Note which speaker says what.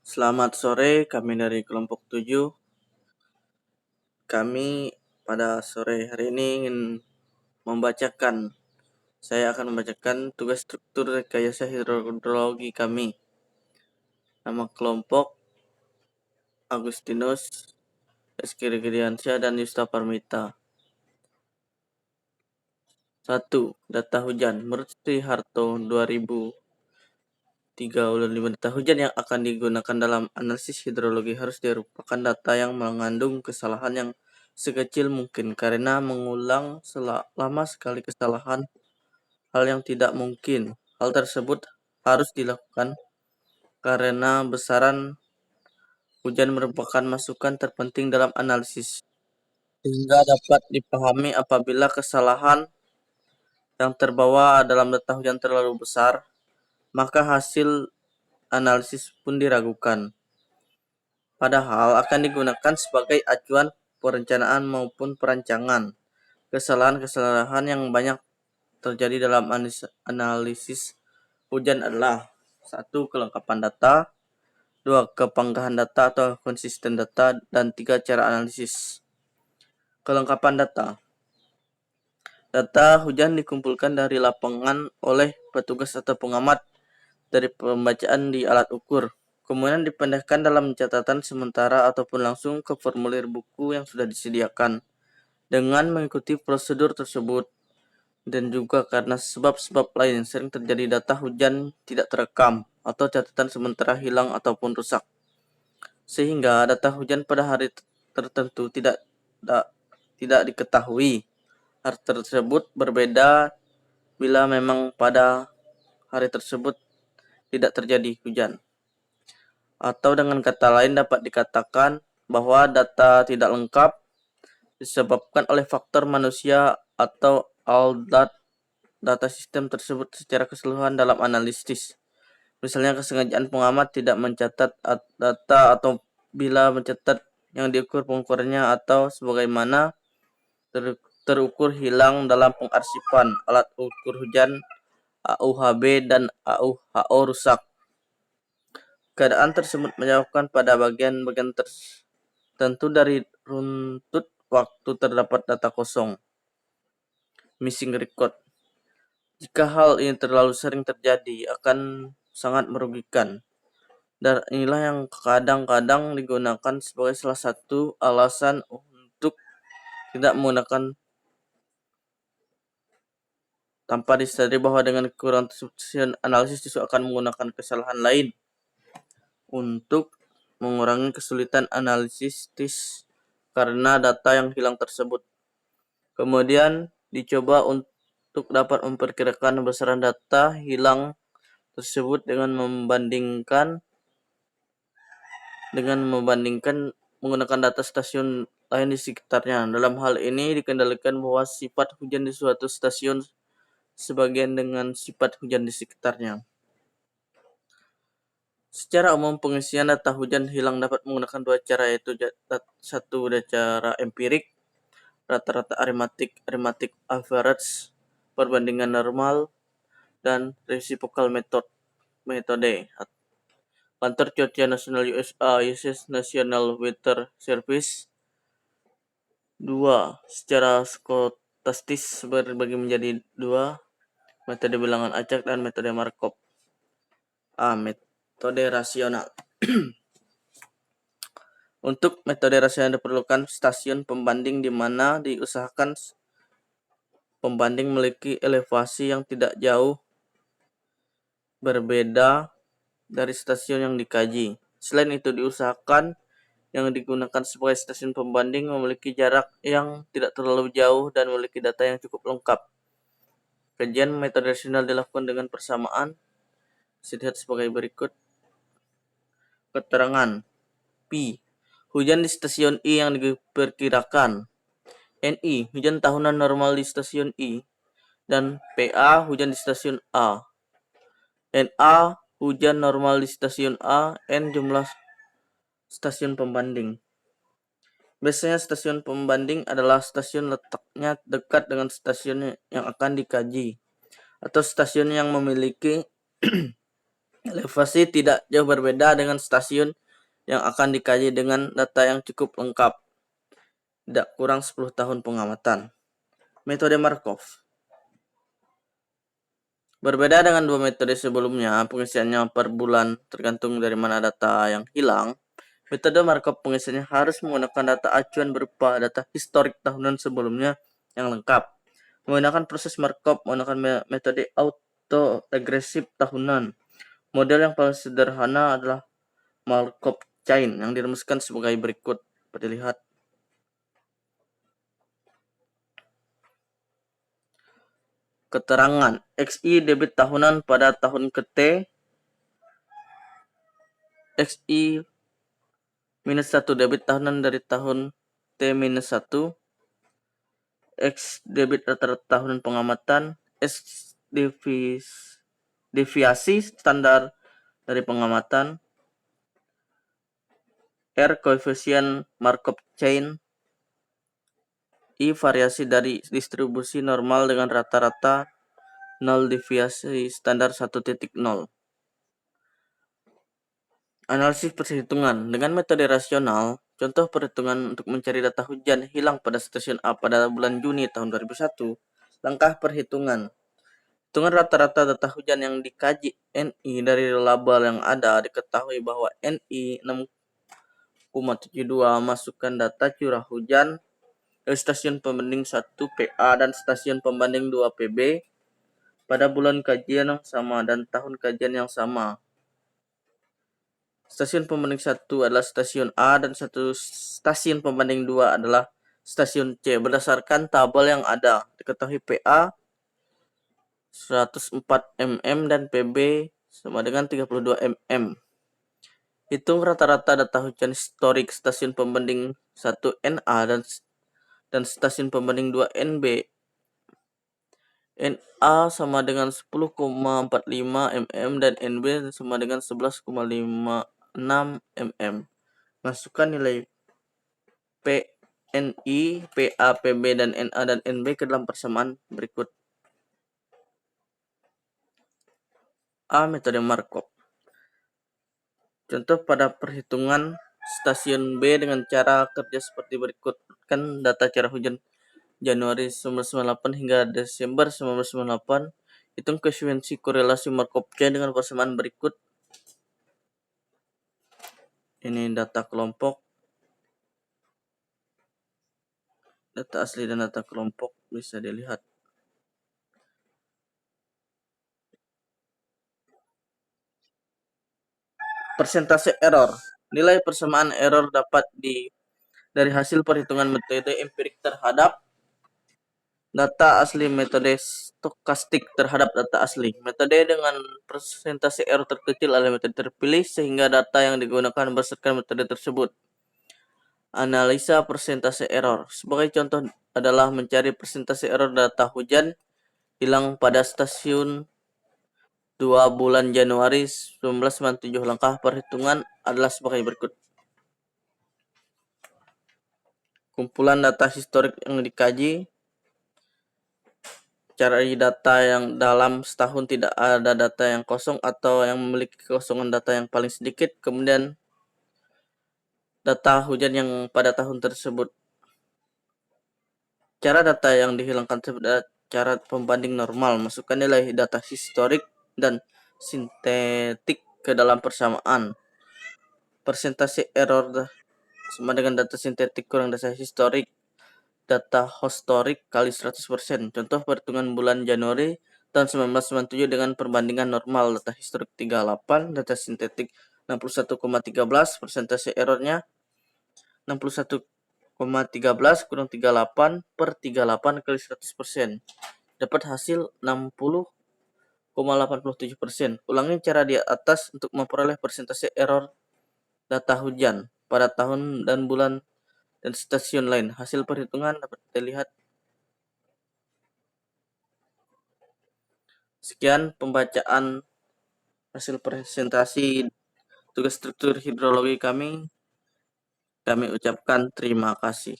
Speaker 1: Selamat sore, kami dari kelompok 7. Kami pada sore hari ini saya akan membacakan tugas struktur rekayasa hidrologi kami. Nama kelompok Agustinus, Rizky Regriansyah, dan Yusta Parmita. 1. Data hujan. Menurut Sri Harto 2035, data hujan yang akan digunakan dalam analisis hidrologi harus merupakan data yang mengandung kesalahan yang sekecil mungkin, karena mengulang selama sekali kesalahan hal yang tidak mungkin. Hal tersebut harus dilakukan karena besaran hujan merupakan masukan terpenting dalam analisis, sehingga dapat dipahami apabila kesalahan yang terbawa dalam data hujan terlalu besar, maka hasil analisis pun diragukan. Padahal akan digunakan sebagai acuan perencanaan maupun perancangan. Kesalahan-kesalahan yang banyak terjadi dalam analisis hujan adalah: 1. Kelengkapan data, 2. Kepangkahan data atau konsisten data, dan 3. Cara analisis. Kelengkapan data. Data hujan dikumpulkan dari lapangan oleh petugas atau pengamat dari pembacaan di alat ukur, kemudian dipindahkan dalam catatan sementara ataupun langsung ke formulir buku yang sudah disediakan. Dengan mengikuti prosedur tersebut, dan juga karena sebab-sebab lain, sering terjadi data hujan tidak terekam atau catatan sementara hilang ataupun rusak, sehingga data hujan pada hari tertentu tidak diketahui. Hal tersebut berbeda bila memang pada hari tersebut tidak terjadi hujan. Atau dengan kata lain dapat dikatakan bahwa data tidak lengkap disebabkan oleh faktor manusia atau alat data sistem tersebut secara keseluruhan dalam analisis. Misalnya kesengajaan pengamat tidak mencatat data, atau bila mencatat yang diukur pengukurannya atau sebagaimana terukur hilang dalam pengarsipan. Alat ukur hujan AUHB dan AUHO rusak. Keadaan tersebut menyebabkan pada bagian-bagian tertentu dari runtut waktu terdapat data kosong, missing record. Jika hal ini terlalu sering terjadi, akan sangat merugikan. Dan inilah yang kadang-kadang digunakan sebagai salah satu alasan untuk tidak menggunakan, tanpa disadari bahwa dengan kekurangan tersebut analisis justru akan menggunakan kesalahan lain untuk mengurangi kesulitan analisis karena data yang hilang tersebut. Kemudian dicoba untuk dapat memperkirakan besaran data hilang tersebut dengan membandingkan menggunakan data stasiun lain di sekitarnya. Dalam hal ini dikendalikan bahwa sifat hujan di suatu stasiun sebagian dengan sifat hujan di sekitarnya. Secara umum, pengisian data hujan hilang dapat menggunakan dua cara, yaitu 1. Cara empirik, rata-rata arithmetic average, perbandingan normal, dan reciprocal metode. Kantor Cuaca Nasional USA, US National Weather Service. 2. Secara stokastis berbagi menjadi 2, metode bilangan acak dan metode Markov. A. Metode rasional. Untuk metode rasional diperlukan stasiun pembanding di mana diusahakan pembanding memiliki elevasi yang tidak jauh berbeda dari stasiun yang dikaji. Selain itu, diusahakan yang digunakan sebagai stasiun pembanding memiliki jarak yang tidak terlalu jauh dan memiliki data yang cukup lengkap. Kajian metode rasional dilakukan dengan persamaan. Dilihat sebagai berikut. Keterangan P. Hujan di stasiun I yang diperkirakan. NI. Hujan tahunan normal di stasiun I. Dan PA. Hujan di stasiun A. NA. Hujan normal di stasiun A. N. Jumlah stasiun pembanding. Biasanya stasiun pembanding adalah stasiun letaknya dekat dengan stasiun yang akan dikaji, atau stasiun yang memiliki Elevasi tidak jauh berbeda dengan stasiun yang akan dikaji dengan data yang cukup lengkap, tidak kurang 10 tahun pengamatan. Metode Markov. Berbeda dengan dua metode sebelumnya, pengisiannya per bulan tergantung dari mana data yang hilang. Metode Markov pengisiannya harus menggunakan data acuan berupa data historik tahunan sebelumnya yang lengkap. Menggunakan proses Markov menggunakan metode autoregresif tahunan. Model yang paling sederhana adalah Markov chain yang dirumuskan sebagai berikut. Dilihat. Keterangan XI debit tahunan pada tahun ke-T, XI minus 1 debit tahunan dari tahun T minus 1, X debit rata-rata tahunan pengamatan, S deviasi standar dari pengamatan, R koefisien Markov chain, I variasi dari distribusi normal dengan rata-rata, 0 deviasi standar 1.0. Analisis perhitungan. Dengan metode rasional, contoh perhitungan untuk mencari data hujan hilang pada stasiun A pada bulan Juni tahun 2001. Langkah perhitungan. Hitungan rata-rata data hujan yang dikaji NI dari label yang ada, diketahui bahwa NI 6,72, masukkan data curah hujan dari stasiun pembanding 1 PA dan stasiun pembanding 2 PB pada bulan kajian yang sama dan tahun kajian yang sama. Stasiun pembanding 1 adalah stasiun A dan stasiun pembanding 2 adalah stasiun C. Berdasarkan tabel yang ada, diketahui PA 104 mm dan PB sama dengan 32 mm. Hitung rata-rata data hujan historik stasiun pembanding 1 NA dan stasiun pembanding 2 NB. NA sama dengan 10,45 mm dan NB sama dengan 11,56 mm. Masukkan nilai PNI, PA, PB, dan NA dan NB ke dalam persamaan berikut. A. Metode Markov. Contoh pada perhitungan stasiun B dengan cara kerja seperti berikut. Kan data curah hujan Januari 1998 hingga Desember 1998. Hitung koefisiensi korelasi Markov chain dengan persamaan berikut. Ini data kelompok, data asli dan data kelompok bisa dilihat. Persentase error. Nilai persamaan error dapat dari hasil perhitungan metode empirik terhadap data asli, metode stokastik terhadap data asli. Metode dengan persentase error terkecil adalah metode terpilih sehingga data yang digunakan berdasarkan metode tersebut. Analisa persentase error. Sebagai contoh adalah mencari persentase error data hujan hilang pada stasiun 2 bulan Januari 1997. Langkah perhitungan adalah sebagai berikut. Kumpulan data historik yang dikaji, cari data yang dalam setahun tidak ada data yang kosong atau yang memiliki kekosongan data yang paling sedikit, kemudian data hujan yang pada tahun tersebut. Cara data yang dihilangkan adalah cara pembanding normal. Masukkan nilai data historik dan sintetik ke dalam persamaan. Persentase error sama dengan data sintetik kurang data historik. Data historik kali 100%. Contoh perhitungan bulan Januari tahun 1997 dengan perbandingan normal. Data historik 38, data sintetik 61,13, persentase errornya 61,13 kurang 38 per 38 kali 100%. Dapat hasil 60,87%. Ulangi cara di atas untuk memperoleh persentase error data hujan pada tahun dan bulan dan stasiun lain. Hasil perhitungan dapat dilihat. Sekian pembacaan hasil presentasi tugas struktur hidrologi kami. Kami ucapkan terima kasih.